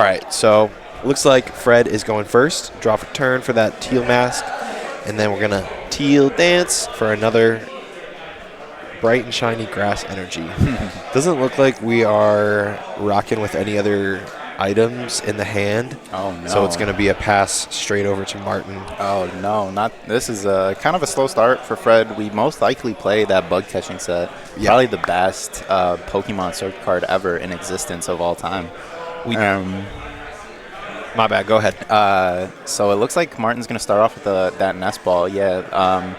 All right, so looks like Fred is going first. Draw for turn for that teal mask. And then we're going to teal dance for another bright and shiny grass energy. Doesn't look like we are rocking with any other items in the hand. Oh, no. So it's going to be a pass straight over to Martin. Oh, no. Not. This is kind of a slow start for Fred. We most likely play that bug catching set. Yeah. Probably the best Pokemon Search card ever in existence of all time. My bad. Go ahead. So it looks like Martin's going to start off with that nest ball. Yeah.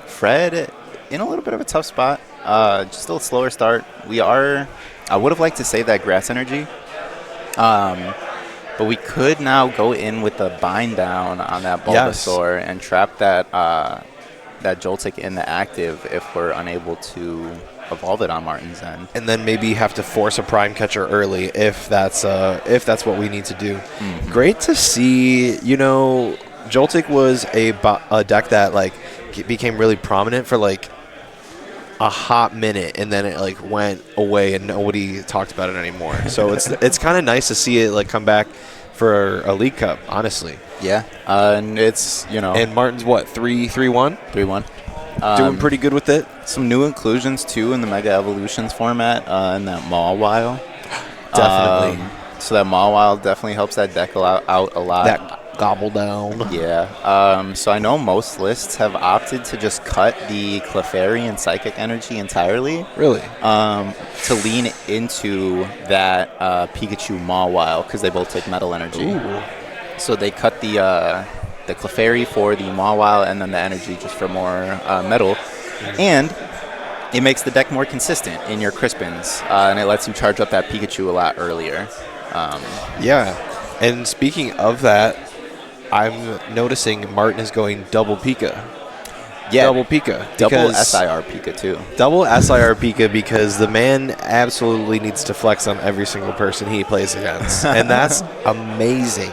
Fred in a little bit of a tough spot. Just a slower start. I would have liked to save that grass energy. But we could now go in with the bind down on that Bulbasaur and trap that Joltik in the active if we're unable to evolve it on Martin's end. And then maybe have to force a prime catcher early if that's what we need to do. Mm-hmm. Great to see. Joltik was a deck that became really prominent for a hot minute, and then it went away and nobody talked about it anymore. So it's kind of nice to see it come back for a League Cup, honestly. Yeah, and it's And Martin's what 3-1? 3-1. Doing pretty good with it. Some new inclusions too in the Mega Evolutions format in that Mawile. Definitely. So that Mawile definitely helps that deck out a lot. That gobble down. Yeah. So I know most lists have opted to just cut the Clefairy and Psychic energy entirely. Really? To lean into that Pikachu Mawile because they both take metal energy. Ooh. So they cut the Clefairy for the Mawile and then the energy just for more metal. And it makes the deck more consistent in your Crispins. And it lets you charge up that Pikachu a lot earlier. Yeah. And speaking of that, I'm noticing Martin is going double Pika. Yeah. Double Pika. Double SIR Pika, too. Double SIR Pika because the man absolutely needs to flex on every single person he plays against. And that's amazing.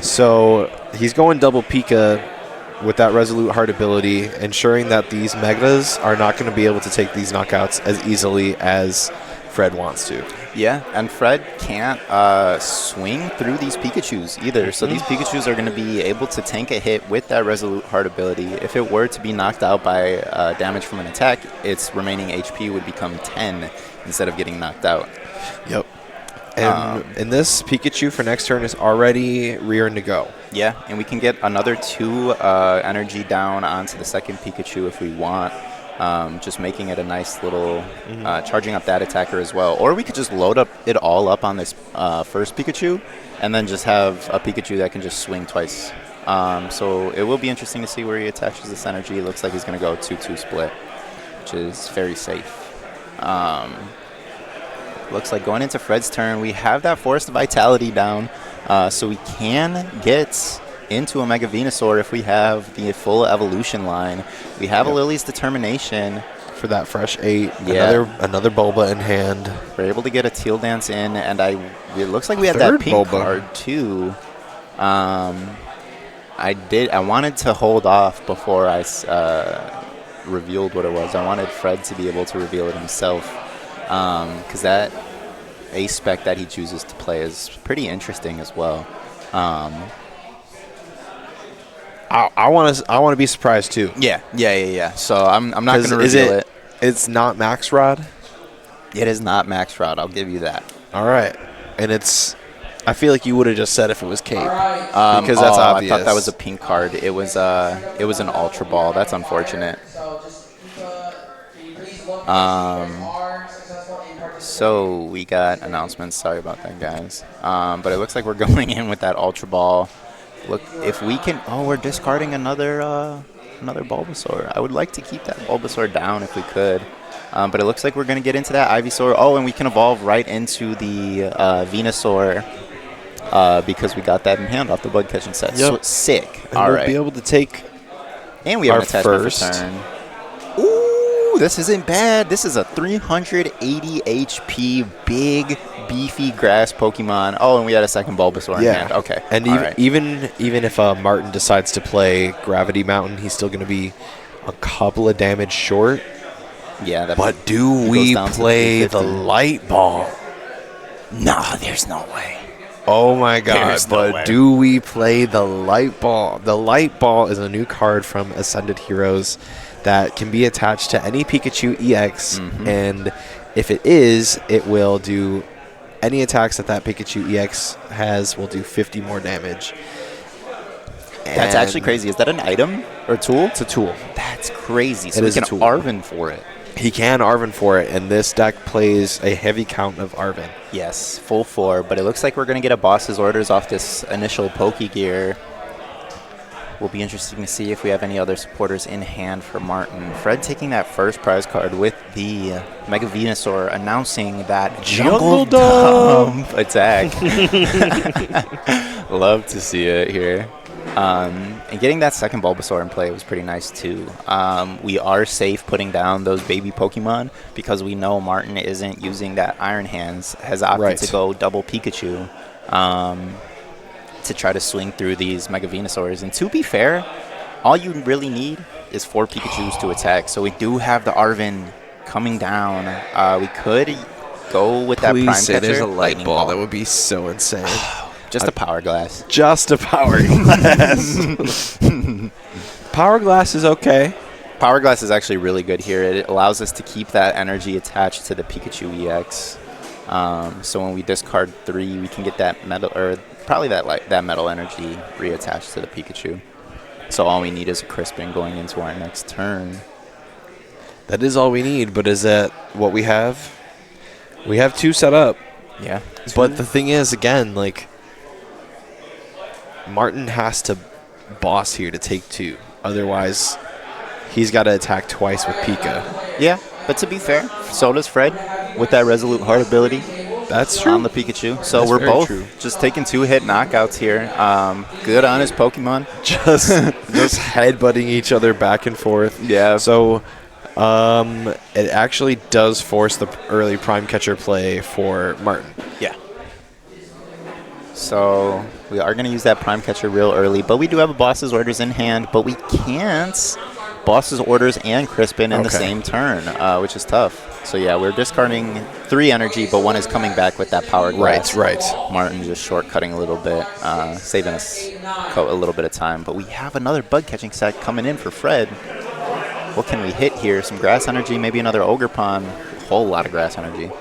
So he's going double Pika with that Resolute Heart ability, ensuring that these Megas are not going to be able to take these knockouts as easily as Fred wants to. Yeah, and Fred can't swing through these Pikachus either. So these Pikachus are going to be able to tank a hit with that Resolute Heart ability. If it were to be knocked out by damage from an attack, its remaining HP would become 10 instead of getting knocked out. Yep. And this Pikachu for next turn is already rearing to go. Yeah, and we can get another 2 energy down onto the second Pikachu if we want. Just making it a nice little charging up that attacker as well. Or we could just load it all up on this first Pikachu and then just have a Pikachu that can just swing twice. So it will be interesting to see where he attaches this energy. It looks like he's going to go 2-2 split, which is very safe. Looks like going into Fred's turn, we have that Forest of Vitality down, so we can get into a Mega Venusaur if we have the full evolution line. We have a Lily's Determination for that fresh 8. Yeah. Another Bulba in hand. We're able to get a Teal Dance in, and it looks like we have that pink Bulba card too. I wanted to hold off before I revealed what it was. I wanted Fred to be able to reveal it himself, because that ace spec that he chooses to play is pretty interesting as well. I want to be surprised too. Yeah. So I'm not going to reveal it. It's not Max Rod? It is not Max Rod. I'll give you that. All right. And I feel like you would have just said if it was Cape. Because that's obvious. I thought that was a pink card. It was an Ultra Ball. That's unfortunate. So we got announcements. Sorry about that, guys. But it looks like we're going in with that Ultra Ball. Look, if we can... Oh, we're discarding another Bulbasaur. I would like to keep that Bulbasaur down if we could. But it looks like we're going to get into that Ivysaur. Oh, and we can evolve right into the Venusaur because we got that in hand off the bug catching set. Yep. So it's sick. And we'll be able to take and we have an attachment for turn. Ooh, this isn't bad. This is a 380 HP big beefy grass Pokemon. Oh, and we had a second Bulbasaur in hand. Okay. And even if Martin decides to play Gravity Mountain, he's still going to be a couple of damage short. Yeah. But do we play the Light Ball? No, there's no way. Oh my god, There's no but way. do we play the Light Ball? The Light Ball is a new card from Ascended Heroes that can be attached to any Pikachu EX, and if it is, it will do any attacks that Pikachu EX has will do 50 more damage. That's actually crazy. Is that an item or tool? It's a tool. That's crazy. So It we is a can tool. Arven for it. He can Arven for it, and this deck plays a heavy count of Arven. Yes, full 4, but it looks like we're going to get a boss's orders off this initial Pokegear. Will be interesting to see if we have any other supporters in hand for Martin. Fred taking that first prize card with the Mega Venusaur, announcing that Jungle Dump attack. Love to see it here. And getting that second Bulbasaur in play was pretty nice too. We are safe putting down those baby Pokemon because we know Martin isn't using that Iron Hands, has opted to go double Pikachu to try to swing through these Mega Venusaurs. And to be fair, all you really need is 4 Pikachus to attack. So we do have the Arven coming down. We could go with that Prime Catcher. There's a Lightning Ball. That would be so insane. Just a Power Glass. Just a Power Glass. Power Glass is okay. Power Glass is actually really good here. It allows us to keep that energy attached to the Pikachu EX. So when we discard 3, we can get that metal, or probably that metal energy reattached to the Pikachu. So all we need is a Crispin going into our next turn. That is all we need, but is that what we have? We have 2 set up. Yeah. But the thing is, again, like, Martin has to boss here to take 2. Otherwise, he's got to attack twice with Pika. Yeah, but to be fair, so does Fred with that Resolute Heart ability. That's true. On the Pikachu. So That's we're very both true. just taking 2-hit knockouts here. Good on his Pokemon. Just headbutting each other back and forth. Yeah. So it actually does force the early Prime Catcher play for Martin. Yeah. So we are going to use that Prime Catcher real early, but we do have a Boss's Orders in hand, but we can't Boss's Orders and Crispin in the same turn, which is tough. So yeah, we're discarding 3 energy, but 1 is coming back with that Power Glass. Right. Martin just shortcutting a little bit, saving us a little bit of time. But we have another Bug Catching set coming in for Fred. What can we hit here? Some Grass Energy, maybe another Ogerpon. A whole lot of Grass Energy.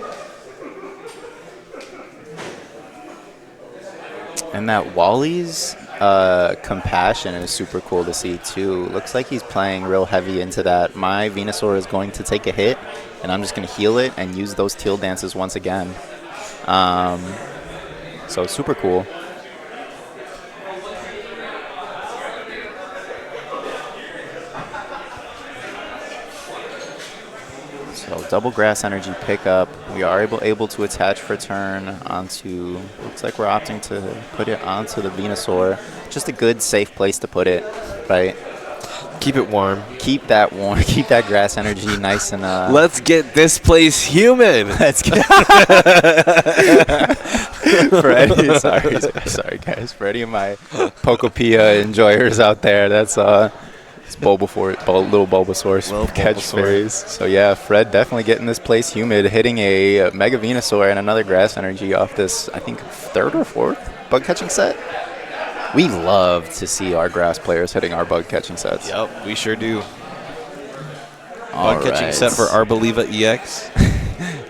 And that Wally's Compassion is super cool to see too. Looks like he's playing real heavy into that. My Venusaur is going to take a hit, and I'm just going to heal it and use those Teal Dances once again. So super cool. So double Grass Energy pickup. We are able to attach for turn onto, looks like we're opting to put it onto the Venusaur. Just a good, safe place to put it, right? Keep it warm. Keep that warm. Keep that Grass Energy nice and... Let's get this place human. Let's get... For any, sorry guys. For any of my Pokopia enjoyers out there, that's... It's little Bulbasaur's catchphrase. So yeah, Fred definitely getting this place humid, hitting a Mega Venusaur and another Grass Energy off this, I think, 3rd or 4th bug catching set. We love to see our grass players hitting our bug catching sets. Yep, we sure do. Bug catching set for Arboliva EX.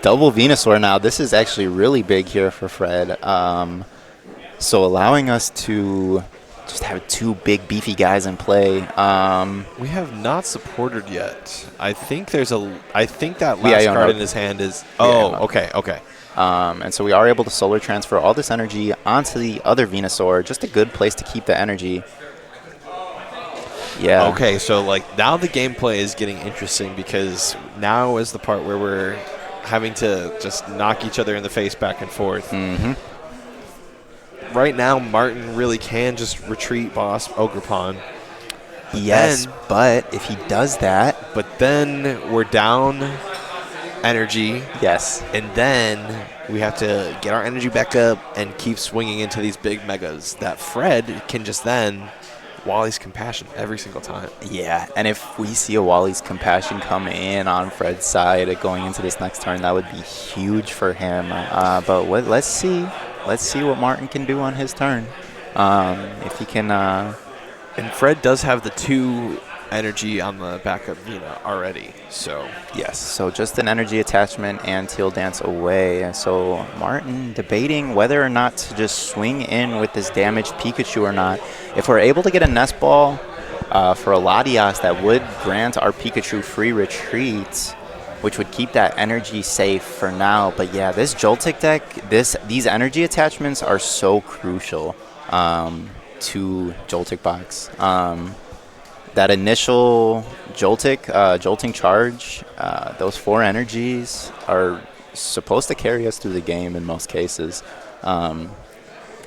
Double Venusaur now. This is actually really big here for Fred. So allowing us to just have 2 big beefy guys in play. We have not supported yet. I think that last card in his hand is... okay. And so we are able to solar transfer all this energy onto the other Venusaur. Just a good place to keep the energy. Yeah. Okay, so like now the gameplay is getting interesting because now is the part where we're having to just knock each other in the face back and forth. Mm-hmm. Right now, Martin really can just retreat boss Ogerpon. Yes, but if he does that... But then we're down energy. Yes. And then we have to get our energy back up and keep swinging into these big megas that Fred can just then Wally's Compassion every single time. Yeah, and if we see a Wally's Compassion come in on Fred's side going into this next turn, that would be huge for him. But let's see let's see what Martin can do on his turn. If he can. And Fred does have the 2 energy on the back of Vina already, so. Yes, so just an energy attachment and Teal Dance away. And so Martin debating whether or not to just swing in with this damaged Pikachu or not. If we're able to get a Nest Ball for a Latias, that would grant our Pikachu free retreat, which would keep that energy safe for now. But yeah, this Joltik deck, these energy attachments are so crucial to Joltik box. That initial jolting charge, those 4 energies are supposed to carry us through the game in most cases.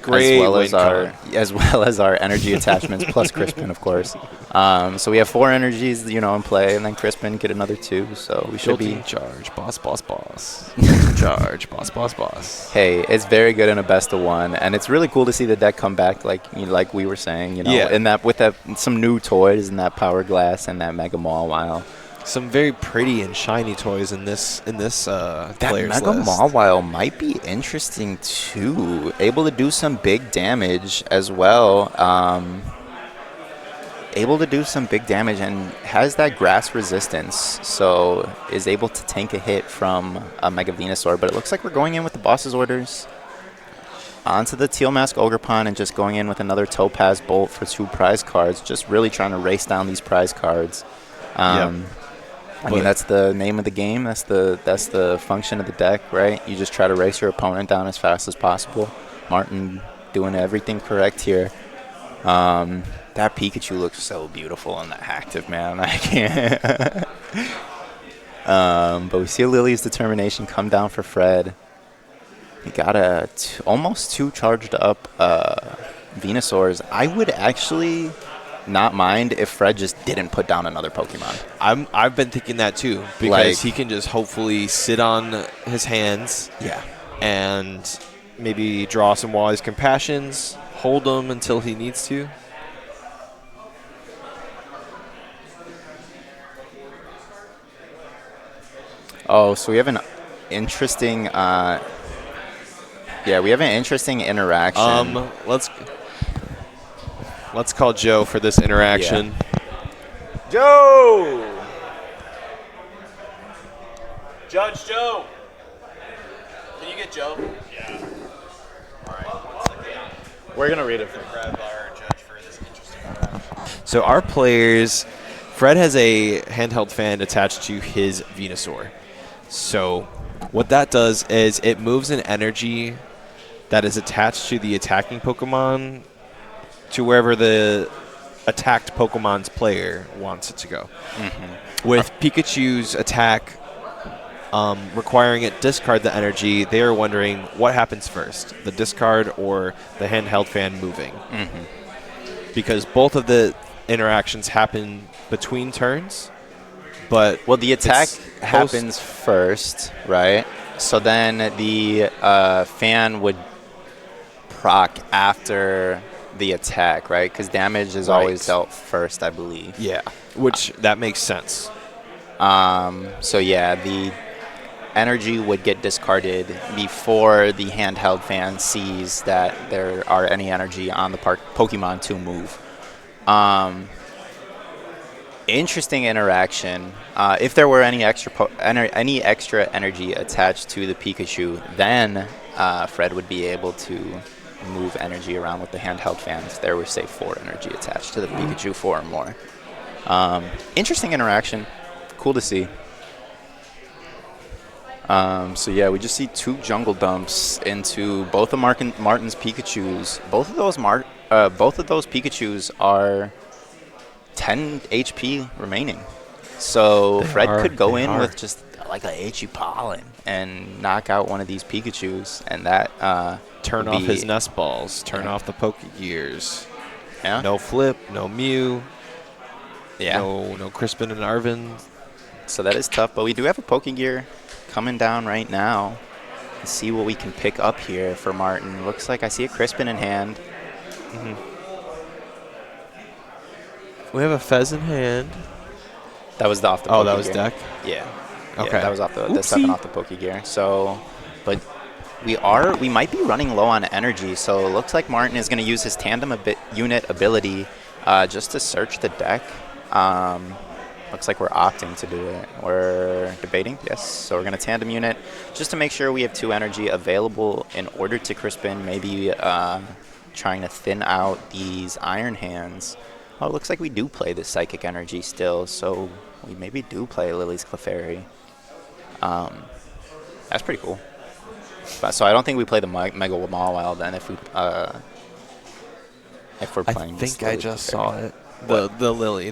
Great, as well as our energy attachments plus Crispin, of course. So we have 4 energies, in play, and then Crispin get another 2. So we should be charge, boss. Charge, boss. Hey, it's very good in a best of 1, and it's really cool to see the deck come back, like we were saying, in that with some new toys and that Power Glass and that Mega Mawile. Some very pretty and shiny toys in this that players Mega list. Mawile might be interesting too. Able to do some big damage as well. Able to do some big damage and has that grass resistance, so is able to tank a hit from a Mega Venusaur. But it looks like we're going in with the boss's orders onto the Teal Mask Ogerpon and just going in with another Topaz Bolt for 2 prize cards. Just really trying to race down these prize cards. I mean, that's the name of the game. That's the function of the deck, right? You just try to race your opponent down as fast as possible. Martin doing everything correct here. That Pikachu looks so beautiful in that Hacktive, man. I can't. But we see Lily's determination come down for Fred. He got almost 2 charged up Venusaurs. I would actually not mind if Fred just didn't put down another Pokemon. I've been thinking that too, because he can just hopefully sit on his hands. Yeah. And maybe draw some Wally's Compassions, hold them until he needs to. Oh, so we have an interesting interaction. Let's call Joe for this interaction. Yeah. Joe! Judge Joe! Can you get Joe? Yeah. All right. We're going to read it. Grab our judge for this interesting interaction. So our players, Fred has a handheld fan attached to his Venusaur. So what that does is it moves an energy that is attached to the attacking Pokemon to wherever the attacked Pokemon's player wants it to go. Mm-hmm. With Pikachu's attack requiring it discard the energy, they are wondering what happens first, the discard or the handheld fan moving. Mm-hmm. Because both of the interactions happen between turns. But the attack happens first, right? So then the fan would proc after the attack, right? Because damage is always dealt first, I believe. Yeah, which that makes sense. So yeah, the energy would get discarded before the handheld fan sees that there are any energy on the Pokemon to move. Interesting interaction. If there were any extra energy attached to the Pikachu, then Fred would be able to move energy around with the handheld fans. There was, say, 4 energy attached to the Pikachu, 4 or more. Interesting interaction. Cool to see. So yeah, we just see 2 jungle dumps into both of Martin's Pikachus. Both of those Pikachus are 10 HP remaining. So Fred could go in with just like a HE Pollen and knock out one of these Pikachus, and that turn off his Nest Balls, turn off the Pokegears. Yeah. No Flip, no Mew. Yeah. No Crispin and Arvin. So that is tough, but we do have a Pokegear coming down right now. Let's see what we can pick up here for Martin. Looks like I see a Crispin in hand. Mm-hmm. We have a Fez in hand. That was off the Pokegear. That was deck? Yeah. Okay. Yeah, that was off the stepping off the Pokegear. So, but We might be running low on energy, so it looks like Martin is going to use his tandem unit ability just to search the deck. Looks like we're opting to do it. We're debating, yes. So we're going to tandem unit just to make sure we have 2 energy available in order to Crispin, maybe trying to thin out these Iron Hands. Oh, it looks like we do play the Psychic Energy still, so we maybe do play Lily's Clefairy. That's pretty cool. But, so I don't think we play the Mega Mawile then if we're playing. I think I just saw it. The Lily.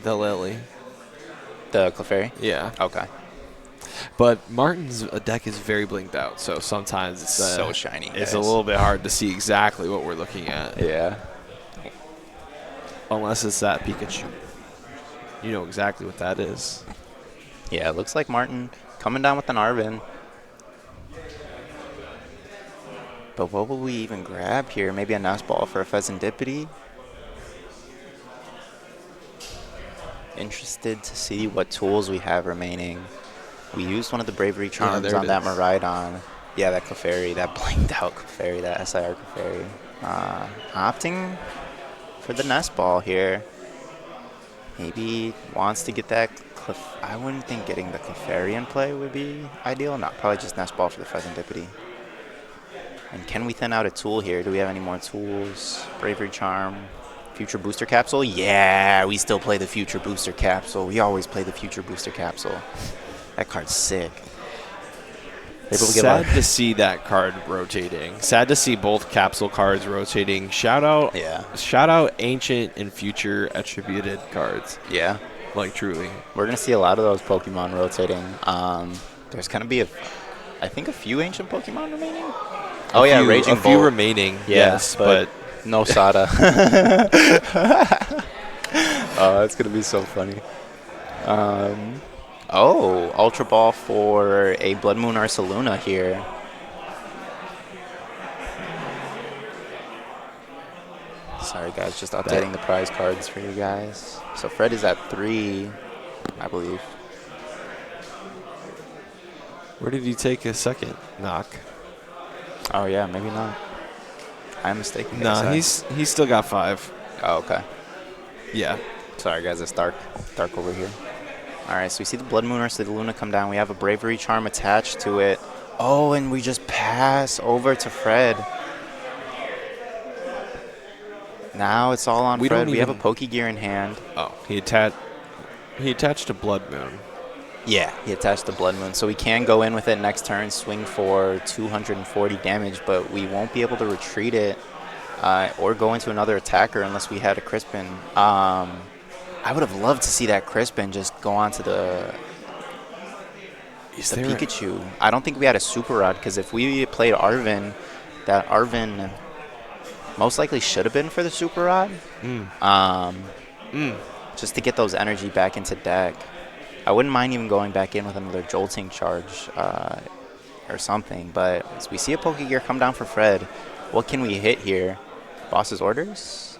The Clefairy? Yeah. Okay. But Martin's deck is very blinked out, so sometimes it's so shiny. It's a little bit hard to see exactly what we're looking at. Yeah. Unless it's that Pikachu. You know exactly what that is. Yeah, it looks like Martin coming down with an Arven. But what will we even grab here? Maybe a Nest Ball for a Pheasantipity? Interested to see what tools we have remaining. We used one of the Bravery Charms on that Miraidon. Yeah, that Clefairy, that blinked out Clefairy, that SIR Clefairy. Opting for the Nest Ball here. Maybe wants to get that I wouldn't think getting the Clefairy in play would be ideal. No, probably just Nest Ball for the Pheasantipity. And can we thin out a tool here? Do we have any more tools? Bravery Charm. Future Booster Capsule? Yeah, we still play the Future Booster Capsule. We always play the Future Booster Capsule. That card's sick. Sad to see that card rotating. Sad to see both capsule cards rotating. Shout out ancient and future attributed cards. Yeah. Like, truly. We're going to see a lot of those Pokemon rotating. There's going to be, I think, a few ancient Pokemon remaining. Raging Bolt. A few remaining, yes, but no Sada. Oh, that's going to be so funny. Ultra Ball for a Blood Moon Ursaluna here. Sorry, guys, just updating the prize cards for you guys. So Fred is at 3, I believe. Where did he take a second knock? Oh, yeah, maybe not. I'm mistaken. No, he's still got 5. Oh, okay. Yeah. Sorry, guys, it's dark over here. All right, so we see the Blood Moon Ursaluna come down. We have a Bravery Charm attached to it. Oh, and we just pass over to Fred. Now it's all on Fred. We have a Pokegear in hand. Oh, he attached a Blood Moon. Yeah, he attached the Blood Moon. So we can go in with it next turn, swing for 240 damage, but we won't be able to retreat it or go into another attacker unless we had a Crispin. I would have loved to see that Crispin just go on to the Pikachu. I don't think we had a Super Rod, because if we played Arven, that Arven most likely should have been for the Super Rod. Just to get those energy back into deck. I wouldn't mind even going back in with another Jolting charge or something, but as we see a Pokegear come down for Fred, what can we hit here? Boss's orders?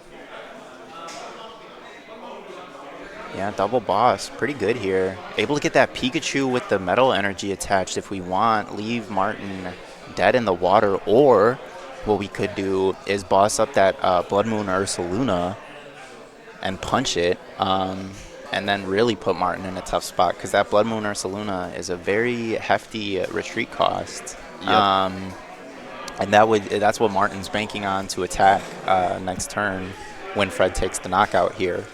Yeah, double boss. Pretty good here. Able to get that Pikachu with the metal energy attached if we want. Leave Martin dead in the water. Or what we could do is boss up that Blood Moon Ursaluna and punch it. And then really put Martin in a tough spot, because that Blood Moon Ursaluna is a very hefty retreat cost. Yep. And that's what Martin's banking on to attack next turn when Fred takes the knockout here.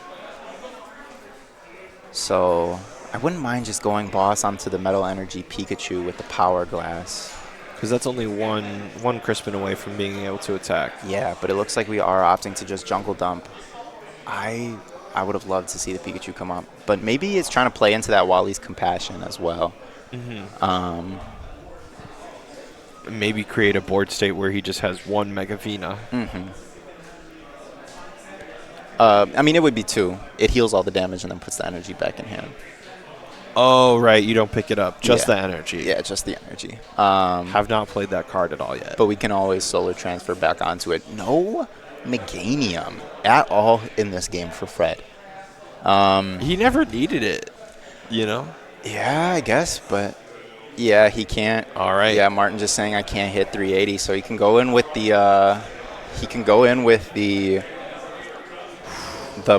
So I wouldn't mind just going boss onto the Metal Energy Pikachu with the Power Glass. Because that's only one Crispin away from being able to attack. Yeah, but it looks like we are opting to just Jungle Dump. I would have loved to see the Pikachu come up. But maybe it's trying to play into that Wally's Compassion as well. Maybe create a board state where he just has one Mega Vina. I mean, it would be 2. It heals all the damage and then puts the energy back in hand. Oh, right. You don't pick it up. Just the energy. Yeah, just the energy. Have not played that card at all yet. But we can always solar transfer back onto it. No Meganium at all in this game for Fred. He never needed it, you know? Yeah, I guess, but Yeah, he can't. All right. Yeah, Martin just saying I can't hit 380, so he can go in with the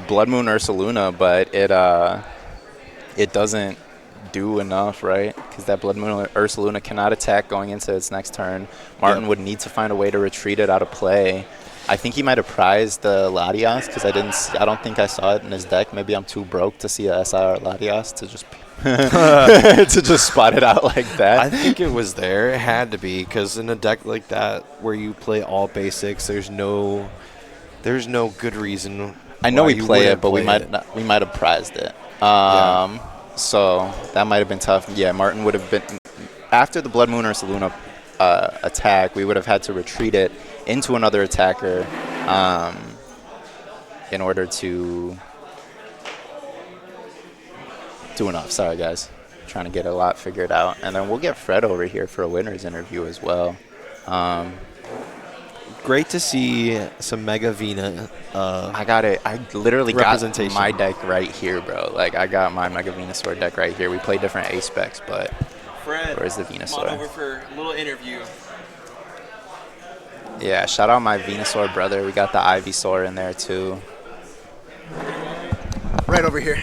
Blood Moon Ursaluna, but it doesn't do enough, right? Because that Blood Moon Ursaluna cannot attack going into its next turn. Martin would need to find a way to retreat it out of play. I think he might have prized the Latias because I don't think I saw it in his deck. Maybe I'm too broke to see a SIR Latias to just to just spot it out like that. I think it was there. It had to be, because in a deck like that where you play all basics, there's no good reason. I know why we you play wouldn't it, but we play might have prized it. So that might have been tough. Yeah, Martin would have been after the Blood Moon Ursaluna attack. We would have had to retreat it into another attacker in order to do enough. Sorry, guys. Trying to get a lot figured out. And then we'll get Fred over here for a winner's interview as well. Great to see some Mega Vena. I got it. I literally got Representation. my deck right here, bro. Like, I got my Mega Venusaur deck right here. We play different A specs, but Fred, where's the Venusaur? come on over for a little interview. Yeah, shout out my Venusaur brother. We got the Ivysaur in there, too. Right over here.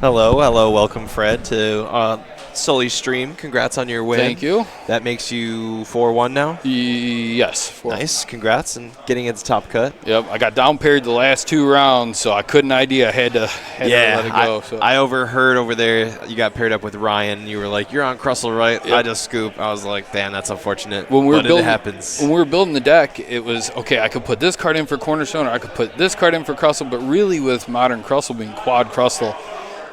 Hello, welcome Fred to Sully's stream. Congrats on your win. Thank you. That makes you 4-1 now. Yes. Nice, congrats, and getting into top cut. Yep. I got down paired the last 2 rounds, so I couldn't ID. I had to let it go. I overheard over there you got paired up with Ryan. You were like, "You're on Crustle, right?" Yep. I just scoop. I was like, "Damn, that's unfortunate." But it happens. When we were building the deck, it was okay. I could put this card in for Cornerstone, or I could put this card in for Crustle. But really, with Modern Crustle being quad Crustle,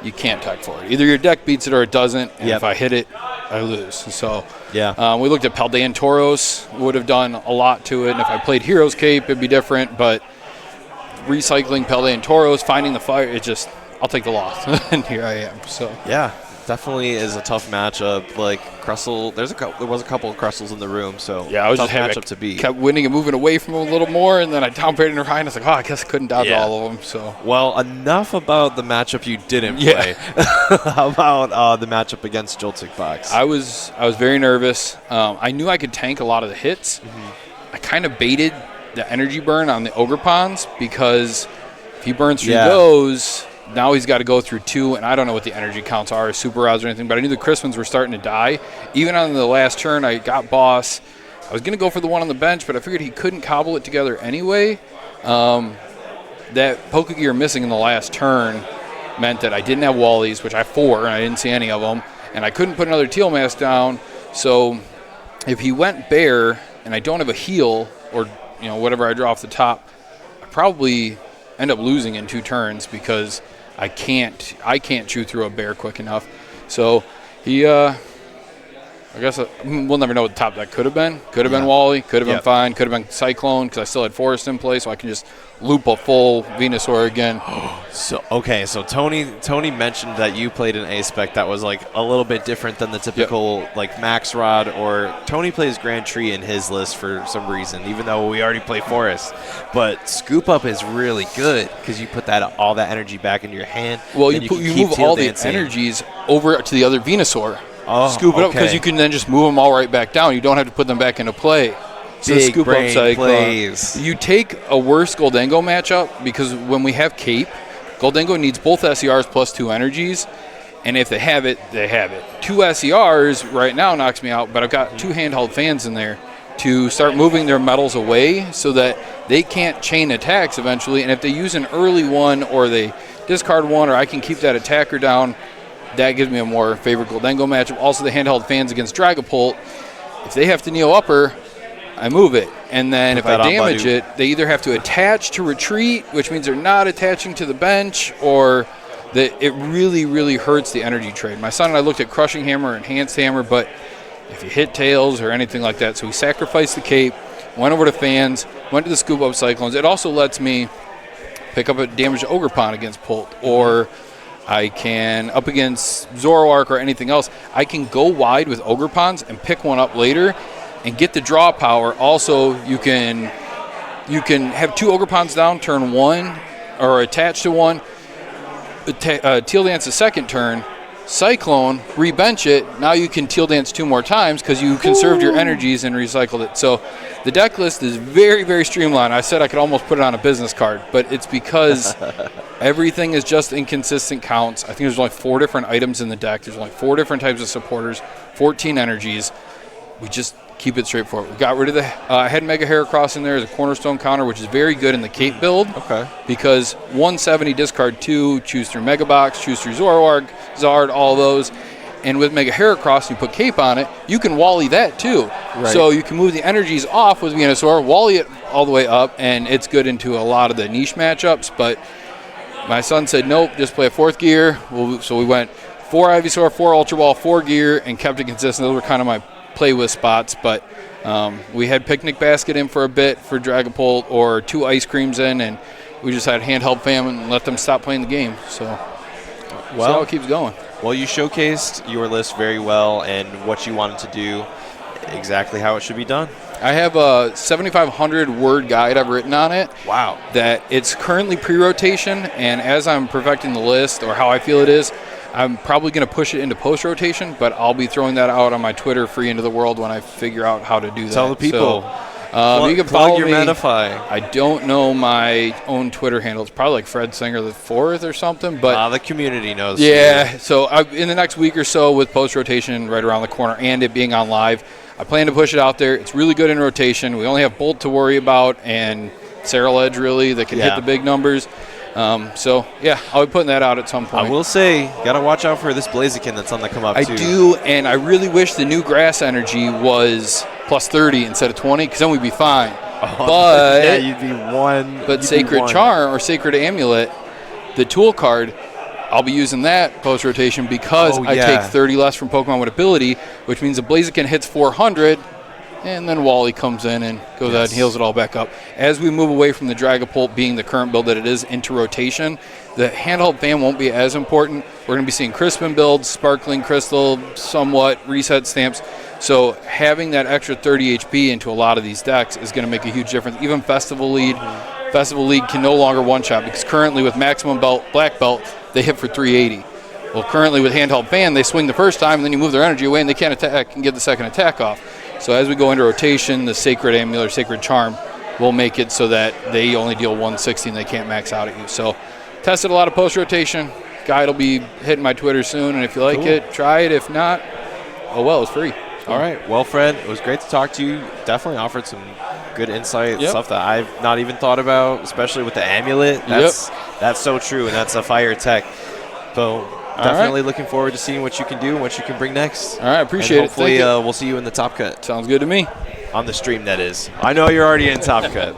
you can't tech for it. Either your deck beats it or it doesn't. And if I hit it, I lose. So we looked at Paldean Tauros, would have done a lot to it. And if I played Hero's Cape, it'd be different. But recycling Paldean Tauros, finding the fire, I'll take the loss. And here I am. So yeah, definitely is a tough matchup. Like Crustle, there was a couple of Crustles in the room, so yeah, I was tough just matchup to beat. Kept winning and moving away from him a little more, and then I down paired into Ryan. I was like, I guess I couldn't dodge all of them. So well, enough about the matchup you didn't play. How about the matchup against Joltik Box? I was very nervous. I knew I could tank a lot of the hits. I kind of baited the energy burn on the Ogre Ponds because if he burns through those, now he's got to go through 2, and I don't know what the energy counts are, Super Rods or anything, but I knew the Crispins were starting to die. Even on the last turn, I got Boss. I was going to go for the one on the bench, but I figured he couldn't cobble it together anyway. That Pokegear missing in the last turn meant that I didn't have Wallies, which I have 4, and I didn't see any of them, and I couldn't put another Teal Mask down. So if he went Bear, and I don't have a heal, or whatever I draw off the top, I probably end up losing in 2 turns because I can't chew through a Bear quick enough. So he, I guess we'll never know what the top deck could have been. Could have been Wally, could have been fine, could have been Cyclone because I still had Forest in play, so I can just loop a full Venusaur again. So Tony mentioned that you played an A-Spec that was like a little bit different than the typical like Max Rod, or Tony plays Grand Tree in his list for some reason, even though we already play Forest. But Scoop Up is really good because you put all that energy back in your hand. Well, you move all the energies over to the other Venusaur. Scoop it up because you can then just move them all right back down. You don't have to put them back into play. So Big Scoop brain Up Cyclone. plays. You take a worse Goldengo matchup because when we have Cape, Goldengo needs both SERs plus 2 energies, and if they have it, they have it. 2 SERs right now knocks me out, but I've got 2 handheld fans in there to start moving their metals away so that they can't chain attacks eventually, and if they use an early one or they discard one or I can keep that attacker down, that gives me a more favorable Goldengo matchup. Also, the handheld fans against Dragapult, if they have to Neo Upper, I move it. And then if I damage it, they either have to attach to retreat, which means they're not attaching to the bench, or that it really, really hurts the energy trade. My son and I looked at Crushing Hammer, Enhanced Hammer, but if you hit Tails or anything like that, so we sacrificed the Cape, went over to fans, went to the Scoop Up Cyclones. It also lets me pick up a damaged Ogre Pond against Pult, or I can, up against Zoroark or anything else, I can go wide with Ogre Ponds and pick one up later and get the draw power. Also, you can have 2 Ogre Ponds down turn 1 or attach to one, Teal Dance the second turn, Cyclone, rebench it. Now you can Teal Dance 2 more times because you conserved your energies and recycled it. So the deck list is very, very streamlined. I said I could almost put it on a business card, but it's because everything is just inconsistent counts. I think there's only 4 different items in the deck. There's only 4 different types of supporters, 14 energies. We just keep it straightforward. We got rid of the head Mega Heracross in there as a cornerstone counter, which is very good in the Cape build. Okay. Because 170, discard 2, choose through Mega Box, choose through Zoroark, Zard, all those. And with Mega Heracross, you put Cape on it, you can Wally that too. Right. So you can move the energies off with Venusaur, Wally it all the way up, and it's good into a lot of the niche matchups. But my son said, nope, just play a 4th gear. So we went 4 Ivysaur, 4 Ultra Ball, 4 gear, and kept it consistent. Those were kind of my play with spots, but we had Picnic Basket in for a bit for Dragapult, or 2 ice creams in, and we just had handheld fam and let them stop playing the game. So see how it keeps going. Well, you showcased your list very well and what you wanted to do, exactly how it should be done. I have a 7,500 word guide I've written on it. Wow. That it's currently pre-rotation, and as I'm perfecting the list, or how I feel it is, I'm probably going to push it into post-rotation, but I'll be throwing that out on my Twitter free into the world when I figure out how to do that. Tell the people. So, you can follow your me. Manify. I don't know my own Twitter handle. It's probably like Fred Singer the 4th or something. But the community knows. Yeah. So in the next week or so, with post-rotation right around the corner and it being on live, I plan to push it out there. It's really good in rotation. We only have Bolt to worry about and Sarah Edge, really, that can hit the big numbers. So, yeah, I'll be putting that out at some point. I will say, got to watch out for this Blaziken that's on the come up, too. I do, and I really wish the new grass energy was plus 30 instead of 20, because then we'd be fine. But yeah, you'd be one. But Sacred Charm or Sacred Amulet, the tool card, I'll be using that post-rotation because I take 30 less from Pokemon with ability, which means the Blaziken hits 400, and then Wally comes in and goes out and heals it all back up. As we move away from the Dragapult being the current build that it is into rotation, the handheld fan won't be as important. We're going to be seeing Crispin builds, Sparkling Crystal, somewhat reset stamps. So having that extra 30 HP into a lot of these decks is going to make a huge difference. Even Festival League can no longer one-shot because currently with Maximum Belt, Black Belt, they hit for 380. Well, currently with handheld fan, they swing the first time and then you move their energy away and they can't attack and get the second attack off. So as we go into rotation, the Sacred Amulet or Sacred Charm will make it so that they only deal 160 and they can't max out at you. So tested a lot of post-rotation. Guide will be hitting my Twitter soon, and if you like it, try it. If not, oh well, it's free. So. All right. Well, Fred, it was great to talk to you. Definitely offered some good insight, stuff that I've not even thought about, especially with the amulet. That's so true, and that's a fire tech. So definitely looking forward to seeing what you can do and what you can bring next. All right, appreciate hopefully, it. Hopefully we'll see you in the Top Cut. Sounds good to me. On the stream, that is. I know you're already in Top Cut.